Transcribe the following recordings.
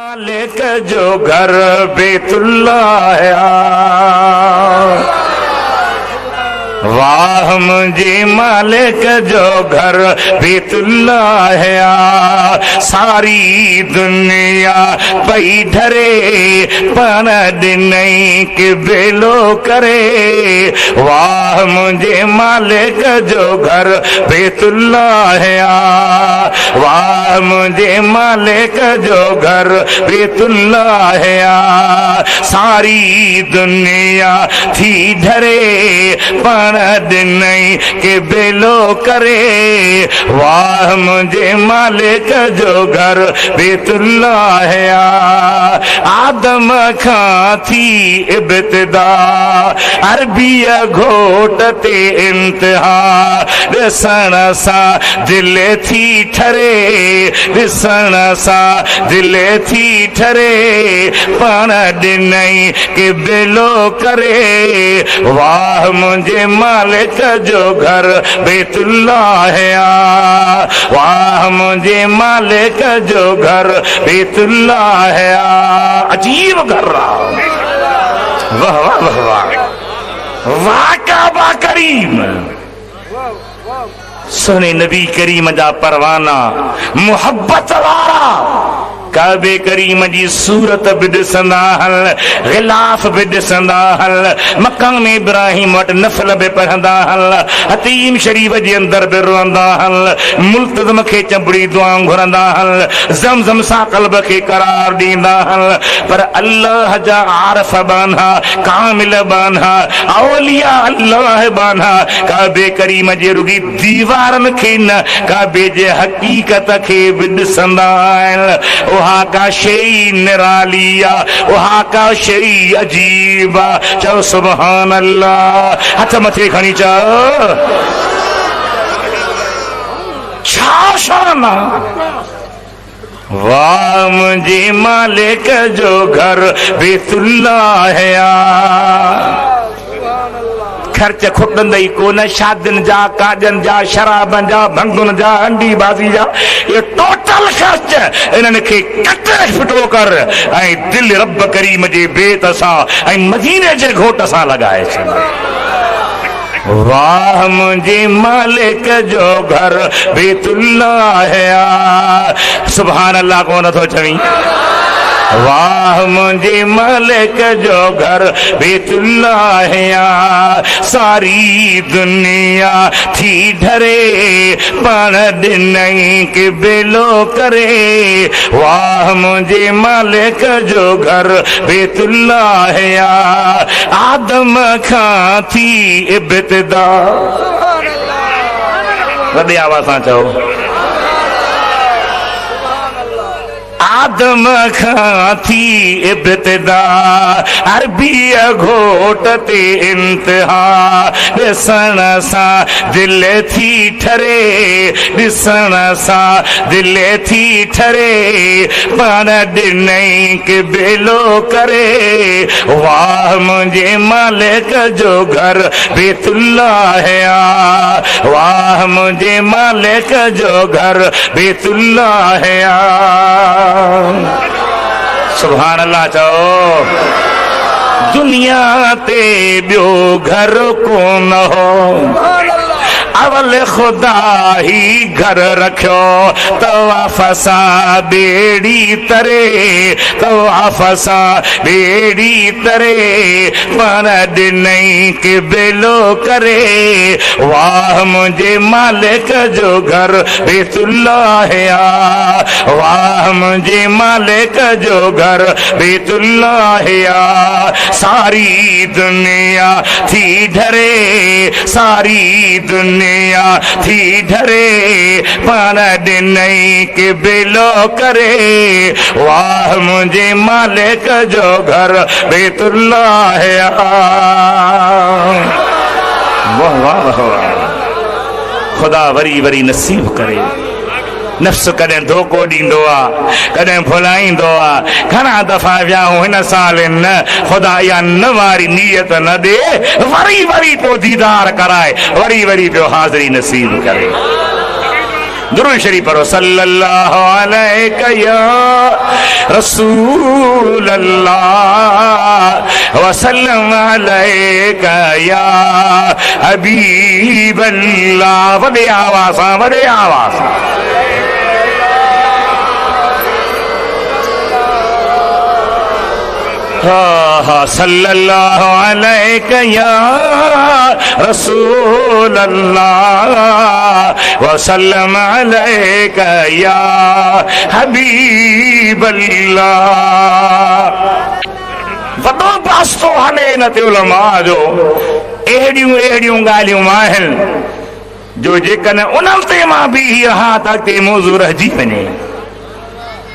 मालिक जो घर बैतुल्लाह है, वाह मुझे मालिक जो घर बैतुल्लाह है। सारी दुनिया पई ढरे पर नहीं के बेलो करे, वाह मुझे मालिक जो घर बैतुल्लाह है, वाह मुझे मालिक जो घर बैतुल्लाह है। सारी दुनिया थी ढरे पर नहीं के बेलो करे, वाह मुझे मालिक जो घर बैतुल्लाह है। आदम खां थी इब्तिदा अरबिया घोट ते इंतहा, ॾिसण सां दिल थी ठरे, ॾिसण सां दिल थी ठरे, पाण ॾिनई के बेलो करे, वाह मुझे मालिक जो घर बैतुल्लाह है, वाह मुझे मालिक जो घर बैतुल्लाह है। अजीब घर रहा, वाह वाह वाह वाह, वाह काबा करीम, सुने नबी करीम जा परवाना, मोहब्बत वारा काबे करीम जी सूरत भी ॾिसंदा हल, गिलाफ भी ॾिसंदा हल, मकाम इब्राहिम वटि नफ़ल भी पढ़ंदा हल, हतीम शरीफ जे अंदर भी रोअंदा हल, मुल्तज़म खे चंबड़ी दुआऊं घुरंदा हल, ज़मज़म सां क़ल्ब खे करार ॾींदा हल। पर अल्लाह जा आरफ़ बान्हा, कामिल बान्हा, औलिया अल्लाह बान्हा काबे करीम जे रुगी दीवारनि खे न, काबे जे हक़ीक़त खे भी ॾिसंदा आहिनि। वहाँ का शई निरालिया, वहाँ का शई अजीबा, चओ सुभान अल्लाह, हथ मथे खणी चओ छा शान। वाह मुझे मालिक जो घर बैतुल्लाह है, खर्च खुटंदई कोन, शादियुनि जा, काजनि जा, शराबनि जा, भंगुनि जा, अंडी बाज़ी जा, ये टोटल खर्च इन्हनि खे कटे फिटो कर ऐं दिल रब करीम जे बेत सां ऐं मदीने जे घोट सां लॻाए छॾ। वाह मुझे मालिक जो घर बैतुल्लाह है, सुभान अल्लाह को नथो चवी। वाह मुझे मालिक जो घर बैतुल्लाह है, सारी दुनिया थी ढरे पण ॾिनई के बेलो करे, वाह मुझे मालिक जो घर बैतुल्लाह है। आदम खां थी इब्तिदा, वॾी आवाज़ सां चओ, आदम खां थी इब्तिदा अरबिया घोट ते इंतहा, ॾिसण सां दिल थी ठरे, ॾिसण सां दिल थी ठरे, पाण ॾिनई के बेलो करे, वाह मुझे मालिक जो घर बैतुल्लाह है, वाह मुझे मालिक जो घर बैतुल्लाह है। सुभान अल्लाह चओ। दुनिया ते ॿियो घर कोन हो, अवल खुदा ही घर रखियो, तवाफ़ सां बेड़ी तरे, तवाफ़ सां बेड़ी तरे, पर ॾिनई के बेलो करे, वाह मुझे मालिक जो घर बैतुल्लाह है, वाह मुझे मालिक जो घर बैतुल्लाह है। सारी दुनिया थी ढरे, सारी दुनिया थी ढरे, पाण ॾिनई के बेलो करे, वाह मुझे मालिक जो घर बैतुल्लाह है। वाह वाह वाह, खुदा वरी वरी नसीब करे। नफ्स कदें धोखो ॾींदो आहे, कदें भुलाईंदो आहे। घणा दफ़ा वियाऊं हिन साल न, खुदा इहा न वारी नीयत न ॾे, वरी वरी पियो दीदार कराए, वरी वरी पियो हाज़िरी नसीब करे। दुरूद शरीफ पढ़ो। सल्लल्लाहु अलैका या रसूल अल्लाह वसल्लम अलैका या हबीब अल्लाह। वॾे आवाज़ सां, वॾे आवाज़ सां। सल्लल्लाहु अलैका या रसूल अल्लाह वसल्लम अलैका या हबीब अल्लाह। वॾो पास्तो हले न ते उलमा जो अहिड़ियूं अहिड़ियूं ॻाल्हियूं आहिनि जो जेकॾहिं उन्हनि ते मां बि रहां त अॻिते मौज़ू रहिजी वञे।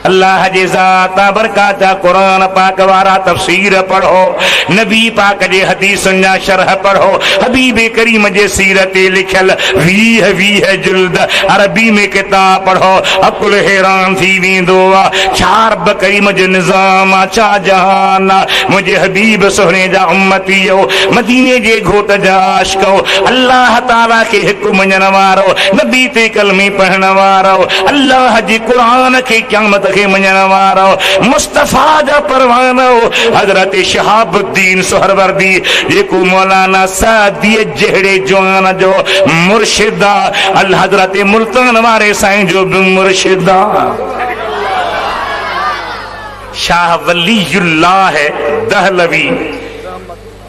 अल्लाह जे ज़ाता बरकाता कुरान पाक वारा तफसीर पढ़ो, नबी पाक जे हदीसुनि जा शरह पढ़ो, हबीब करीम जे सीरत ते लिखियल 20 जुल्द अरबी में किताब पढ़ो, अकुल हैरान थी वेंदो आहे। छा रब करीम जो निज़ाम आहे, छा जहान आहे। मुंहिंजे हबीब सुहिणे जा उम्मतीओ, मदीने जे घोट जा आशिको, अल्लाह ताला खे हिकु मञण वारो, नबी ते कलमे पढ़ण वारो, अल्लाह जे क़ुरान खे क़यामत खे मञण वारो, मुस्तफ़ा जा परवानो हज़रत शहाबुद्दीन सुहरवर्दी जेको मौलाना सादी जहिड़े जवान जो मुर्शिद आहे, अल हज़रत मुल्तान वारे साईं जो बि मुर्शिद आहे। शाह वलीउल्लाह दहलवी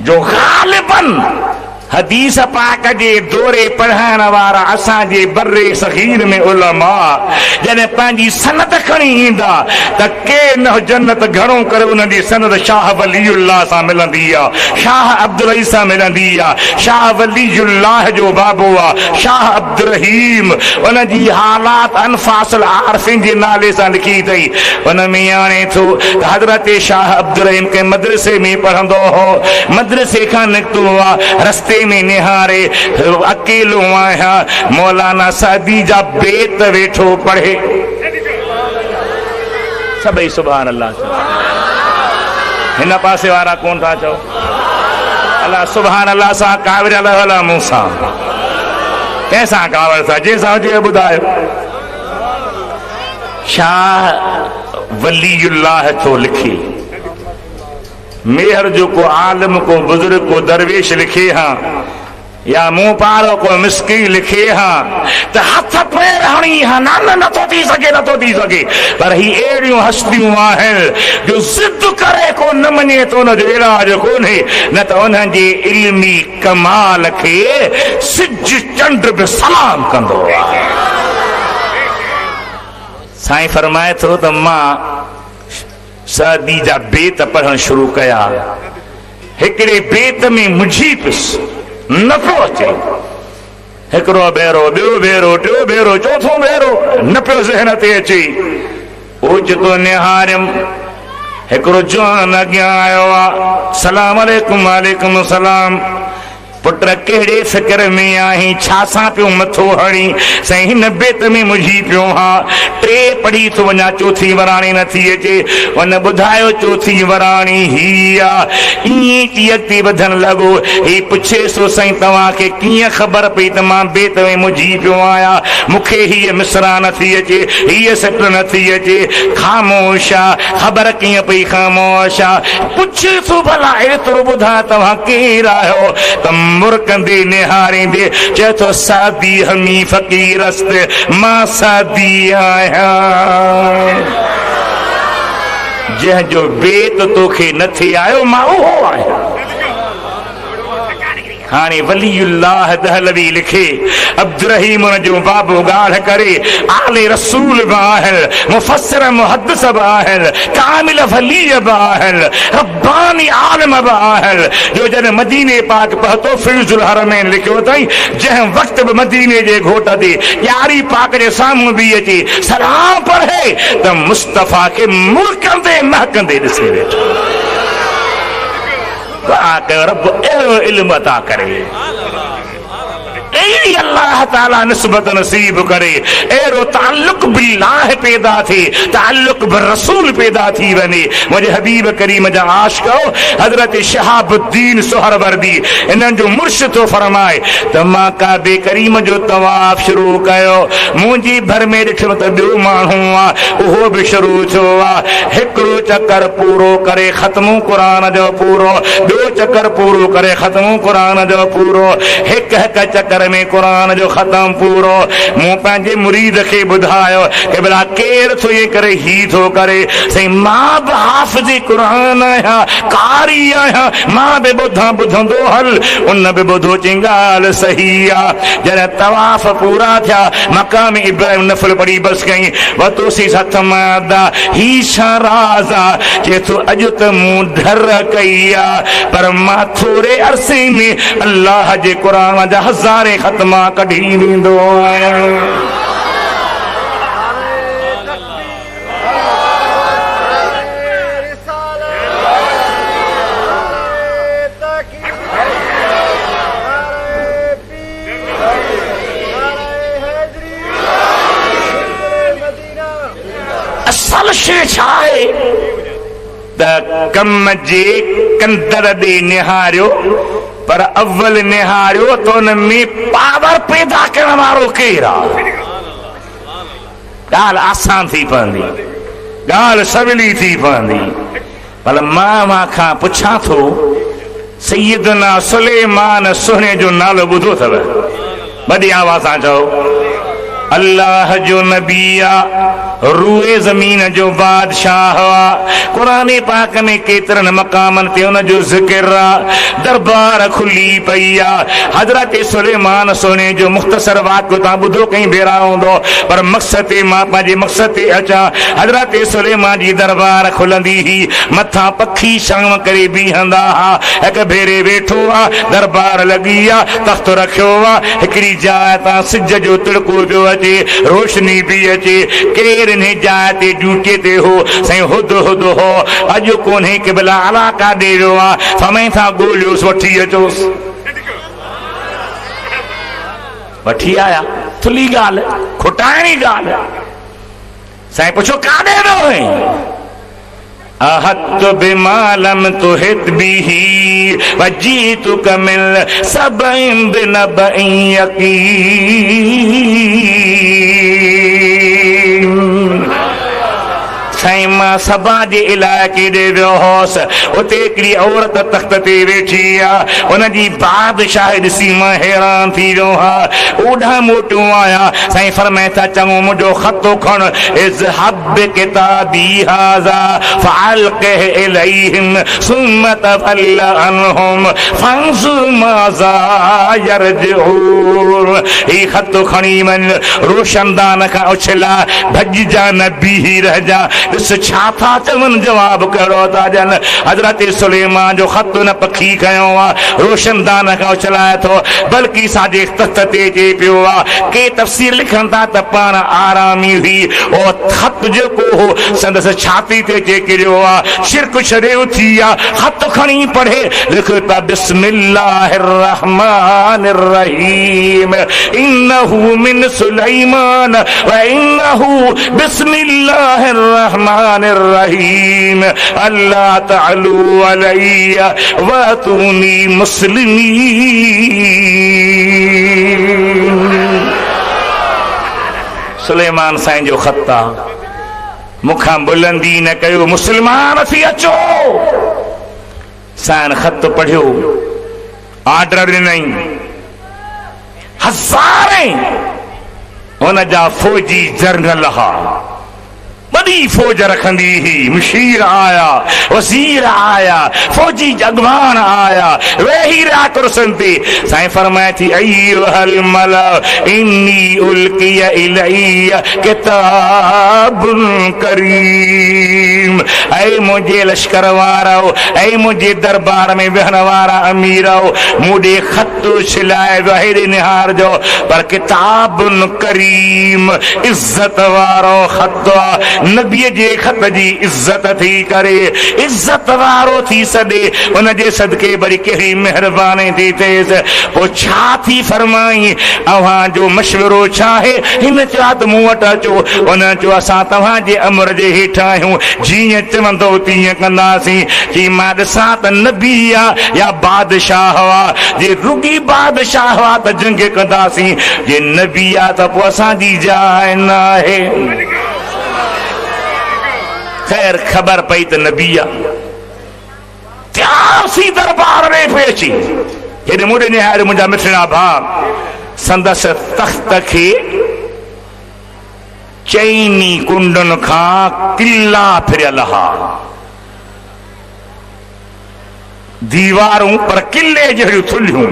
जो गालिबन हदीस पाक जे दौरे पढ़ाइण वारा असांजे बर्रे सगीर में उलमा जॾहिं पंहिंजी सनद खणी ईंदा त के न जन्नत घणो करे उन्हनि जी सनद शाह वलीउल्लाह सां मिलंदी आहे, शाह अब्दुल रहीम सां मिलंदी आहे। शाह वलीउल्लाह जो बाबो आहे शाह अब्दुल रहीम, उनजी हालात अनफासुल आरफिन जे नाले सां लिखी अथई। उन में आणे थो त हज़रत शाह अब्दुल रहीम के मदरसे में पढ़ंदो हो, मदरसे खां निकितो आहे, रस्ते में निहारे अकेलो आहियां, मौलाना सादी जा बेत वेठो पढ़े। सभई सुभान अल्लाह। हिन पासे वारा कोन था चओ अल्लाह सुभान अल्लाह सां काविर अल्लाह मूं सां कैसा काविर सां जंहिंसां हुजे ॿुधायो। शाह वलीउल्लाह थो लिखे, मेहर जो को आलिम को बुजुर्ग को दरवेश लिखे हाँ, या मुंह पारो को मिस्की लिखे हाँ, तो हथ पैर हणी हाँ, न नथो थी सके, नथो थी सके। पर ही अहिड़ियूं हस्तियूं आहिनि जो ज़िद करे को न मञे तो उन जो इलाज कोन्हे, न त उन्हनि जे इल्मी कमाल खे सिज चंड बि सलाम कंदो आहे। साईं फरमाए थो त मां सादी जा बेत पढ़ण शुरू कया, हिकिड़े बेत में मुझी पिस न पियो अचे, हिकिड़ो भेरो, ॿियो भेरो, टियों भेरो, चौथों भेरो न पियो ज़हन ते अचे। ओचितो निहारियम, हिकिड़ो जवान अॻियां आयो आहे, सलाम अलैकुम। वालेकुम सलाम। पुट कहिड़े फिक्र में आहीं, छा सां पियो मथो हणी? साईं हिन बेत में मुझी पियो हाँ, टे पढ़ी थो वञा, चौथी वराणी नथी अचे। उन ॿुधायो चौथी वराणी ही आहे। ईअं थी अॻिते वधण लॻो, ही पुछे सो साईं तव्हांखे कीअं ख़बर पई त मां बेत में मुझी पियो आहियां, मूंखे हीअ मिसरा नथी अचे, हीअ सिट नथी अचे। ख़ामोश आहे, ख़बर कीअं पई ख़ामोश आहे? पुछे सो भला एतिरो ॿुधा तव्हां केरु आहियो? त मुरकंदे निहारींदे चए थो सादी हमी फ़क़ीरस्त, मां सादी आहियां। जंहिंजो बेत तोखे न थी आयो मां उहो आहियां। हाणे वलीउल्लाह दहलवी लिखे, अब्दुल रहीम उन जो बाबो ॻाढ़ करे आले रसूल बि आहिनि, मुफ़स्सिर मुहद्दिस बि आहिनि, कामिल वली बि आहिनि, रब्बानी आलिम बि आहिनि। जो जॾहिं मदीने पाक पहुतो फिज़ुल हरमैन लिखियो अथई, जंहिं वक़्तु बि मदीने जे घोट ते यारी पाक जे साम्हूं बि अचे सलाम पढ़े त मुस्तफ़ा खे मुल्कंदे महकंदे ॾिसे वेठो। रब अहिड़ो इल्मु अता करे, अहिड़ी अल्लाह ताला निस्बत नसीब करे, अहिड़ो ताल्लुक बिल्लाह पैदा थिए, ताल्लुक बिरसूल पैदा थी वञे। मुंहिंजे हबीब करीम जा आशिक़ हज़रत शहाबुद्दीन सुहरवर्दी इन्हनि जो मुर्शिद थो फरमाए त मां काबे करीम जो तवाफ़ शुरू कयो, मुंहिंजी भर में ॾिठो त ॿियो माण्हू आहे उहो बि शुरू थियो आहे। हिकिड़ो चकर पूरो करे ख़त्मु क़ुरान जो पूरो, ॿियो चकर पूरो करे ख़त्मु क़ुरान जो पूरो, हिकु हिकु चकर में क़ुरान जो ख़त्म पूरो। मूं पंहिंजे मुरीद खे ॿुधायो कि भला केरु थो इएं करे, ही थो करे। साईं मां बि हाफ़िज़ क़ुरान आहियां, कारी आहियां, मां बि ॿुधंदो हल। उन बि ॿुधो चई ॻाल्हि सही आहे। जॾहिं तवाफ़ पूरा थिया, मक़ाम इब्राहिम नफ़ल पढ़ी बसि कई, वरितोसीं हथ मां अदा, ही छा राज़ आहे? चए थो अॼु त मूं धर कई आहे, पर मां थोरे अरसे में अल्लाह जे क़ुरान जा हज़ारे ख़त्मा कढी वेंदो आहियां। असल शइ छा आहे त कम जे कंदर ॾे निहारियो, पर अव्वल निहारियो त उन में पावर पैदा करण वारो केरु आहे। ॻाल्हि आसान थी पवंदी, ॻाल्हि सवली थी पवंदी। भला मां खां पुछां थो, सैयदना सुलेमान सुहिणे जो नालो ॿुधो अथव? वॾी आवाज़ सां चओ। अल्लाह जो नबी आ, रूए ज़मीन जो बादशाह आ। क़ुरान पाक में केतिरनि मक़ामनि ते उन जो ज़िक्र आ, दरबार खुली पई आ। हज़रत सुलेमान सोने जो मुख़्तसर वाक़ियो तव्हां ॿुधो कई भेरा हूंदो, पर मक़सद ते मां पंहिंजे मक़सद ते अचां। हज़रत सुलेमान जी दरबार खुलंदी ही, मथां पखी शाम करे बीहंदा हा। हिकु भेरे वेठो आ, दरबार लॻी आ, तख़्त रखियो आ, हिकिड़ी जाइ तां सिज जो तिड़को पियो अचे, रोशनी भी अचे। केर इन जाइ ते ड्यूटी ते हो? साईं हुद हुद हो। अॼु कोन्हे कि भला अला काॾे वियो आहे, समय सां ॻोल्हियोसि, वठी अचोसि। वठी आया, थुली ॻाल्हि, खुटाइणी ॻाल्हि। साईं पुछो काॾे वियो आहीं? अहत बिमालम तुहित बिही वजीतुक मिल सबइन बिनबइन यकीन। साईं मां सभा जे इलाइक़े ॾे वियो हुउसि, उते हिकिड़ी औरत तख़्त ते वेठी आहे, उनजी बादशाही ॾिसी मां हैरान थी वियो हा। ओॾां मोटियो आहियां, साईं फरमाए था चङो मुंहिंजो ख़तो खण, इज़हब किताबी हाज़ा फ़अल्क़िह इलैहिम सुम्म तवल्ल अन्हुम फ़ंज़ुर माज़ा यरजिऊन। ही ख़त खणी वञ, रोशनदान खां उछला, भॼिजा न बीही रहजा। ॾिस छा था चवनि, जवाब कहिड़ो था ॾियनि। हज़रत सुलेमान जो ख़त न पखी खयो आहे, रोशनदान खां उछलाए थो, बल्कि साॼे तख़्त ते अचे पियो आहे। के तफ़सीर लिखनि था त पाण आरामी हुई, ओ ख़त जेको हो संदसि छाती ते अचे किरियो आहे, शिरक छॾे उथी आहे। ख़त खणी पढ़े, लिखो था बिस्मिल्लाहिर रहमानिर रहीम इन्नहु मिन सुलैमान व इन्नहु बिस्मिल्लाहिर रहमानिर रहीम अल्लाह तअलू अलैया वअतूनी मुस्लिमीन। सुलेमान साईं जो ख़त आहे, मूंखां बुलंदी न कयो, मुस्लमान थी अचो। साईं ख़त पढ़ियो, ऑर्डर ॾिनई, हज़ारे हुन जा फ़ौजी जर्नल हा, बड़ी फौज रखंदी ही। मुशीर आया, वज़ीर आया, फौजी अगवान आया, वेही रहा कुर्सन ते। साईं फरमाए थी अय्युहल मला इन्नी उल्किया इलैया किताबुन करीम। ऐ ऐ मुझे लश्कर वारो, ऐ मुझे दरबार में वेहण वारा अमीरो, मुझे खत छिलाए वहिर निहार जो, पर किताबुन करीम इज्जत वारो खत, नबी जे खत जी इज्जत थी करे, इज्जत वारो थी सदे, उन जे सदके बड़ी कहिड़ी मेहरबानी थी थिएस। पोइ छा थी फरमाई, अव्हां जो मशवरो छा आहे? हिन चयो त मूं वटि अचो। उन चयो असां तव्हांजे अमर जे हेठां आहियूं, जीअं चवंदो तीअं कंदासीं। कि मां ॾिसां त नबी आहे या बादशाह हुआ, जे रुगी बादशाह हुआ त जंग कंदासीं, जे नबी आहे त पोइ असांजी जाइ न आहे। ख़ैर ख़बर पई त नबी आहे, त्यासी दरबार में पे अची हेॾे मुड़े निहारे मुंहिंजा मिठड़ा भाउ संदसि तख़्त खे चइनी कुंडन खां किला फिरियल हा, दीवारूं पर किले जहिड़ियूं थुलियूं,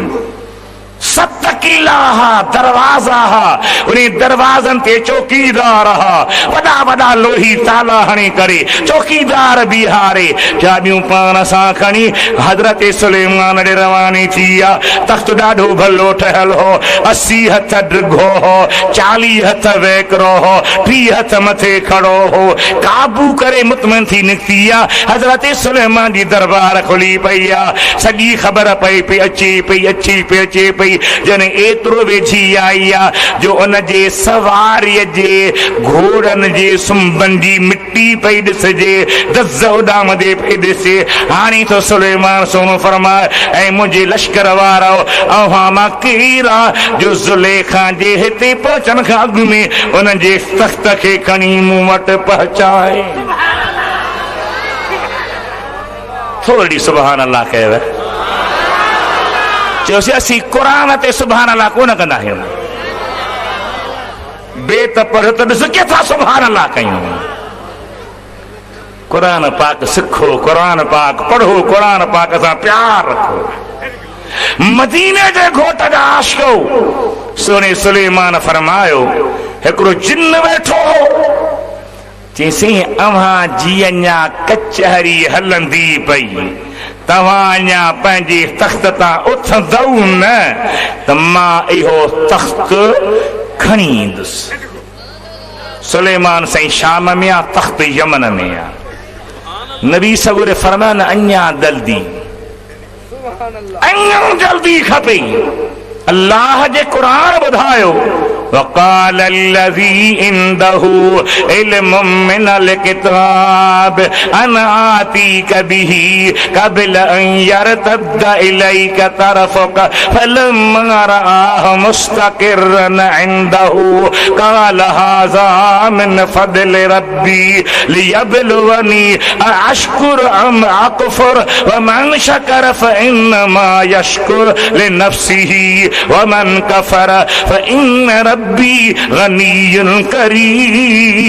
7 किला हा, दरवाजा हा, उन दरवाजन ते चौकीदार हा, वॾा वॾा लोही ताला हणी करे चौकीदार बीहारे, चाबियूं पान सां खणी हज़रत सुलेमान ॾे रवानी थी आहे। तख़्त ॾाढो भलो ठहियल हो, 80 हथ ड्रिघो हो, 40 हथ वेकरो हो, 30 हथ मथे खड़ो हो, काबू करे मुतमइन थी निकिती आहे। हज़रत सुलेमान जी दरबार खुली पई आहे, सॼी ख़बर पई पई अचे पई अचे पई, जने एतिरो वेझी आई आहे जो उन जे सवारीअ जे घोड़नि जे सुंबनि जी मिट्टी पई ॾिसजे, दज़ उॾामदे पई ॾिसे। हाणे तो सुलेमान सोनो फरमाए, ऐं मुंहिंजे लश्कर वारो, अव्हां मां केरु आहे जो ज़ुलेखा जे हिते पहुचण खां अॻु में उन जे तख़्त खे खणी मूं वटि पहुचाए। थोरी सुभान अल्लाह कयव, चयोसीं असीं क़ुरान ते सुभान अल्लाह कोन कंदा आहियूं, बेत पढ़ त ॾिस केतिरा सुभान अल्लाह कयूं। क़ुरान पाक सिखो, क़ुरान पाक पढ़ो, क़ुरान पाक सां प्यार रखो। मदीने जे घोट जा आशिको सोने सुलेमान फरमायो, हिकिड़ो जिन वेठो चईसीं अव्हां जी अञा कचहरी हलंदी पई, तव्हां अञा पंहिंजे तख़्त तां उथंदव न त मां इहो तख़्त खणी ईंदुसि। सुलेमान साईं शाम में आहे, तख़्त यमन में आहे। नबी सगुर फरमान अञा जल्दी, अञा जल्दी खपे। अल्लाह जे क़ुरान ॿुधायो, वक़ाल الذي عنده علم من الكتاب أنا آتيك به قبل أن يرتد إليك طرفك فلما رآه مستقرا عنده قال هذا من فضل ربي ليبلوني أشكر أم أكفر ومن شكر فإنما يشكر لنفسه ومن كفر فإن ربي غني كريم।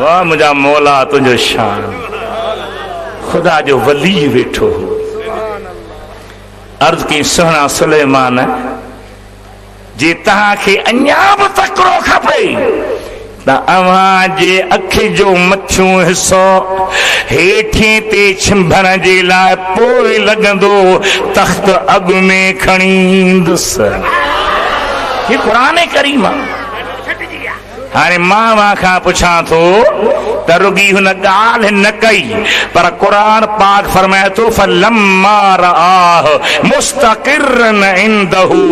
वाह मुंहिंजा मौला तुंहिंजो शान, खुदा जो वली वेठो हो। अर्ज़ कई सुहिणा सुलेमान, जे तव्हांखे अञा बि तकिड़ो खपे त अव्हां जे अखि जो मथियों हिसो हेठे ते छिंभण जे लाइ पोइ लॻंदो तख़्त अॻु में खणी ईंदुसि। ही क़ुरान करीम आहे। हाणे मां खां पुछां थो त रुगी हुन ॻाल्हि न कई, पर क़ुरान पाक फरमाए थो फलम्मा रआह मुस्तक़िरन इंदहु,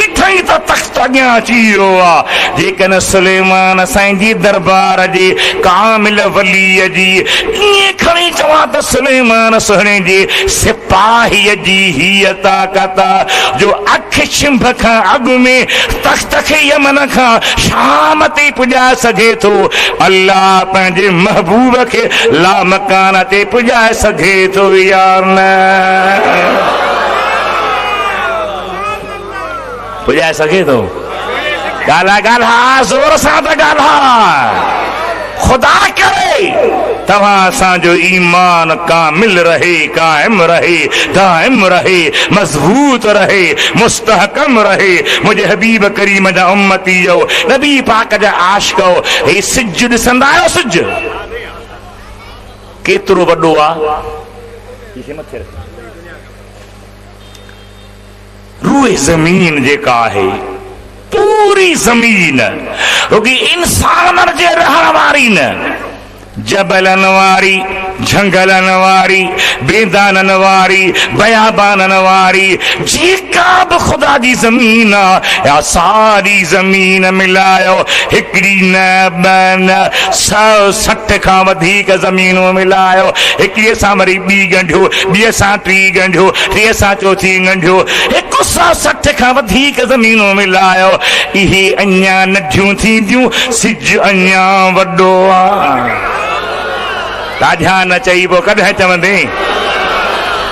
ॾिठई त तख़्त अॻियां अची वियो आहे। जेकॾहिं सुलेमान साईं जी दरबार जे कामिल वलीअ जी ईअं खणी चवां त सुलेमान सुहिणे जे सिपाहीअ जी हीअ ताक़त जो अखि छिंभ खां अॻु में तख़्त खे यमन खां शाम ते पुॼाए सघे थो, अल्लाह पंहिंजे महबूब खे लामकान ते पुॼाए सघे थो या न? पुॼाए सघे थो? ॻाल्हाए ॻाल्हाए, ज़ोर सां त ॻाल्हाए। खुदा करे तव्हां असांजो ईमान कामिल रहे, कायम रहे, दाइम रहे, मजबूत रहे, मुस्तहकम रहे। मुझे हबीब करीम जा उम्मती हो, नबी पाक जा आशिको। हे सिज ॾिसंदा आहियो? सिज केतिरो वॾो आहे। रूए ज़मीन जेका आहे, पूरी ज़मीन रुॻी इंसान जे रहण वारी न, जबलनि वारी, झंगलनि वारी, बेदाननि वारी, बयाबाननि वारी, जेका बि ख़ुदा जी ज़मीन आहे, या सारी ज़मीन मिलायो, हिकिड़ी न ॿ न 160 खां वधीक ज़मीनूं मिलायो, हिकिड़ीअ सां वरी ॿी ॻंढियूं, ॿीअ सां टी ॻंढियूं, टीअ सां चोथी ॻंढियूं, 160 खां वधीक ज़मीनूं मिलायो, इहे अञा नंढियूं थींदियूं, सिज अञा वॾो आहे। राजा न चई पोइ कॾहिं चवंदे?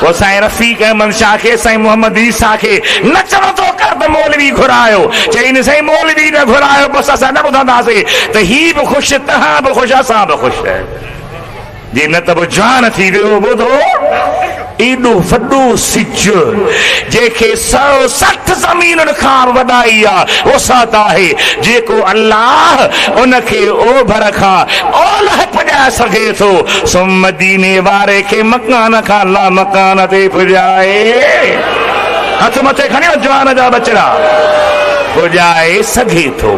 पोइ साईं रफ़ीक अहमद शाह खे, साईं मोहम्मद ईसा खे नचण थो कर त मौलवी घुरायो। चई साईं मौलवी न घुरायो, बसि असां न ॿुधंदासीं त ही बि ख़ुशि, तव्हां बि ख़ुशि, असां बि ख़ुशि। जी न त पोइ जान थी वियो। ॿुधो, एॾो वॾो सिज जंहिंखे 160 ज़मीनुनि खां वॾाई आहे, वसात आहे, जेको अल्लाह उनखे ओभर खां ओलह पुॼाए सघे थो, सो मदीने वारे खे मकान खां ला मकान ते पुॼाए। हथ मथे खणियो जवान जा बचड़ा, पुॼाए सघे थो।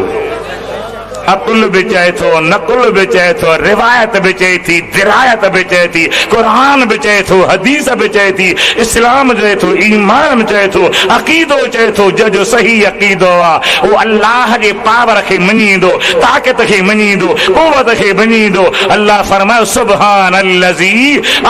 अकुल बि चए थो, नकुल बि चए थो, रिवायत बि चए थी, दिरायत बि चए थी, क़ुरान बि चए थो, हदीस बि चए थी, इस्लाम चए थो, ईमान चए थो, अक़ीदो चए थो। जो सही अक़ीदो आहे उहो अल्लाह जे पावर खे मञींदो, ताक़त खे मञींदो, क़ुवत खे मञींदो। अल्लाह फरमायो सुब्हानल्लज़ी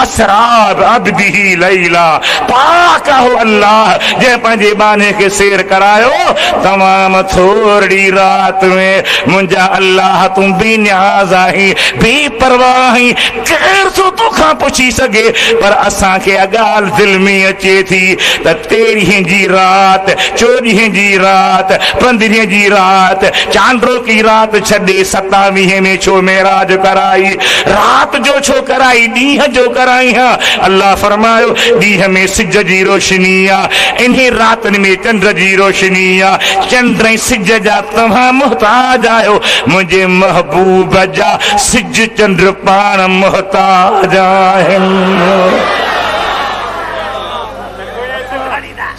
असरा बिअब्दिही लैला, पाक हो अल्लाह जंहिं पंहिंजे बाने खे सैर करायो तमाम थोरी रात में। मुंहिंजा अल्लाह तूं बेनियाज़ आहीं, बेपरवाह आहीं, केरु थो तोखां पुछी सघे। पर असांखे ॻाल्हि दिलि में अचे थी त 13 जी राति, 14 जी राति, 15 जी राति, चांड्रो की राति छॾे 27 में छो मेराज कराई? राति जो छो कराई? ॾींहं जो कराई। हा, अल्लाह फरमायो ॾींहं में सिज जी रोशनी आहे, इन्हे रातिनि में चंड जी रोशनी आहे। चंड ऐं सिज जा तव्हां मुहताज आहियो, मुंहिंजे महबूब जा सिज चंड पाण मुहताज आहिनि।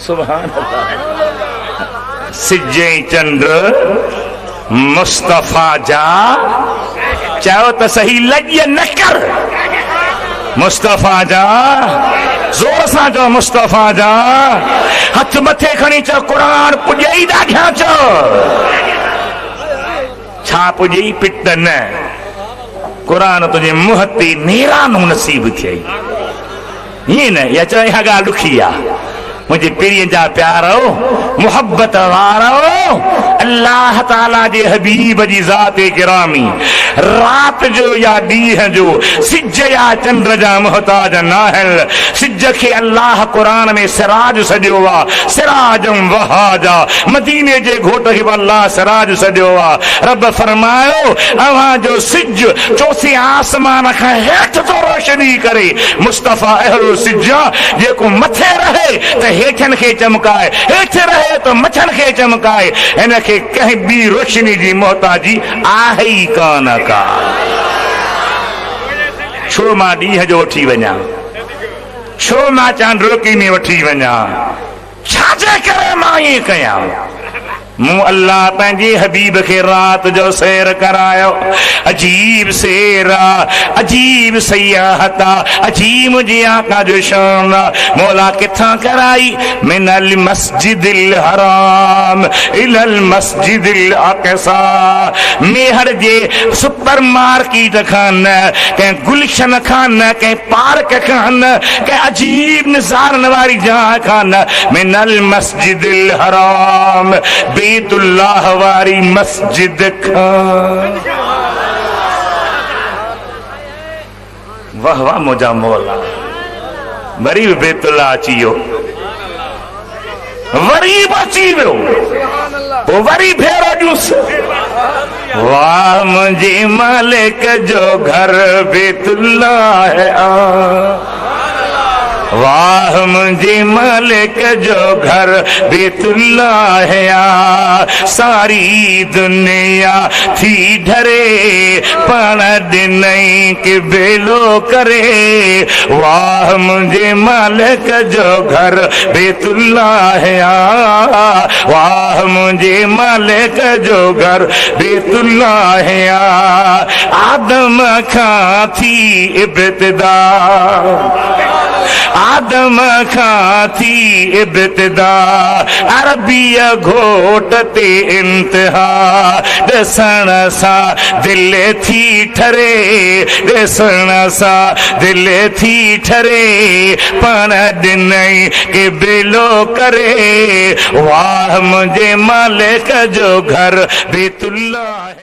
सुभान अल्लाह। सिज ऐं चंड मुस्तफ़ा जा, चयो त सही, लॼ न कर, मुस्तफ़ा जा, ज़ोर सां चओ मुस्तफ़ा जा। हथ मथे खणी चओ क़ुरान पुॼई ॾाढा चओ। छा पुॼई? पिट न, क़ुरान तुंहिंजे मुंहं ते नेरानो नसीब थियई। ईअं न, या चओ इहा ॻाल्हि ॾुखी आहे। मुझे पीर जा प्यारो मुहब्बत वारो अल्लाह ताला जे हबीब जी ज़ाते गिरामी रात जो या ॾींहं जो सिज या चंद्र जा मोहताज नाहिल। सिज खे अल्लाह क़ुरान में सिराज सॼो आहे, सिराजम वहाजा। मदीने जे घोट खे अल्लाह सिराज सॼो आहे। रब फरमायो अव्हां जो सिज चोथे आसमान खां हेठि थो रोशनी करे। मुस्तफ़ा अहिड़ो सिज जेको मथे रहे त हेठनि खे चमकाए, हेठि रहे त मथनि खे चमकाए। हिन खे कंहिं ॿी रोशनी जी मोहताजी आहे ई कान का। छो मां ॾींहं जो वठी वञा, छो मां चांड्रोकी में वठी वञा, छाजे करे मां ईअं कयां? मूं अल्लाह पंहिंजे हबीब खे रात जो सैर करायो। अजीब सैर आहे, अजीब सियाहत आहे, अजीब मुंहिंजे आका जो शान आहे। मौला किथां कराई? मिनल मस्जिदिल हराम इलल मस्जिदिल अक़सा। मेहर जे सुपर मार्केट खां न, कंहिं गुलशन खां न, कंहिं पार्क खां न, कंहिं अजीब निज़ारनि वारी जॻह खां न, मिनल मस्जिदिल हराम बैतुल्लाह वारी मस्जिद खां। वाह वाह मुंहिंजा मौला। वरी बि बैतुल्लाह अची वियो, वरी बि अची वियो, पोइ वरी भेरो कजूस। वाह मुंहिंजे मालिक जो घर बैतुल्ला है वाह मुंहिंजे मालिक जो घर बैतुल्ला है सारी दुनिया थी डरे पण ॾिनई के बेलो करे वाह मुंहिंजे मालिक जो घर बैतुल्ला है वाह मुंहिंजे मालिक जो घर बैतुल्ला है आदम खां थी इब्तिदा आदम खां थी इब्तिदा अरबीअ घोट ते इंतिहा ॾिसण सां दिलि थी ठरे ॾिसण सां दिलि थी ठरे पण ॾिनई के बेलो करे वाह मुंहिंजे मालिक जो घर बैतुल्ला है।